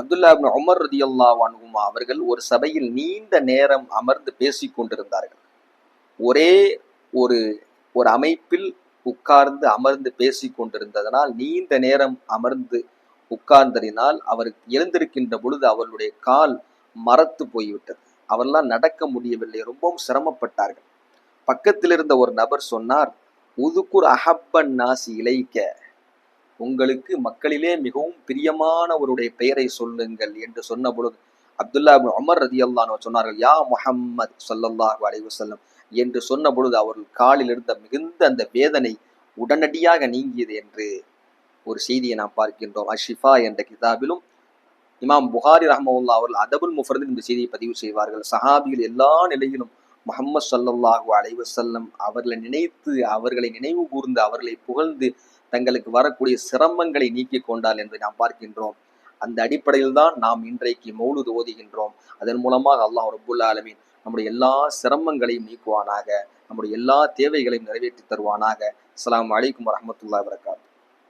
அப்துல்லா இப்னு Umar ரலியல்லாஹு அன்ஹுமா அவர்கள் ஒரு சபையில் நீண்ட நேரம் அமர்ந்து பேசிக் கொண்டிருந்தார்கள். ஒரே ஒரு ஒரு அமைப்பில் உட்கார்ந்து அமர்ந்து பேசிக் கொண்டிருந்ததனால், நீண்ட நேரம் அமர்ந்து உட்கார்ந்ததினால் அவருக்கு எழுந்திருக்கின்ற பொழுது அவர்களுடைய கால் மரத்து போய்விட்டது. அவரெல்லாம் நடக்க முடியவில்லை, ரொம்பவும் சிரமப்பட்டார்கள். பக்கத்தில் இருந்த ஒரு நபர் சொன்னார், உதுக்குர் அஹப்பன் நாசி இலைக்க, உங்களுக்கு மக்களிலே மிகவும் பிரியமானவருடைய பெயரை சொல்லுங்கள் என்று சொன்ன பொழுது அப்துல்லா இப்னு உமர் ரலியல்லாஹு அன்ஹு சொன்னார்கள், யா முஹம்மத் ஸல்லல்லாஹு அலைஹி வஸல்லம் என்று சொன்ன பொழுது அவர்கள் காலில் இருந்த மிகுந்த அந்த வேதனை உடனடியாக நீங்கியது என்று ஒரு செய்தியை நாம் பார்க்கின்றோம். அஷிஃபா என்ற கிதாபிலும் இமாம் புகாரி ரஹ்மத்துல்லாஹி அவர்கள் அதபுல் முஃபரதில் இந்த செய்தியை பதிவு செய்வார்கள். சஹாபிகள் எல்லா நிலையிலும் முஹம்மது ஸல்லல்லாஹு அலைஹி வஸல்லம் அவர்களை நினைத்து, அவர்களை நினைவு கூர்ந்து, அவர்களை புகழ்ந்து தங்களுக்கு வரக்கூடிய சிரமங்களை நீக்கிக் கொண்டார் என்று நாம் பார்க்கின்றோம். அந்த அடிப்படையில் தான் நாம் இன்றைக்கு மௌலூத் ஓதுகின்றோம். அதன் மூலமாக அல்லாஹ் ரப்புல் ஆலமீன் நம்முடைய எல்லா சிரமங்களையும் நீக்குவானாக, நம்முடைய எல்லா தேவைகளையும் நிறைவேற்றி தருவானாக. அஸ்ஸலாமு அலைக்கும் வரஹ்மத்துல்லாஹி வபரகாத்துஹு.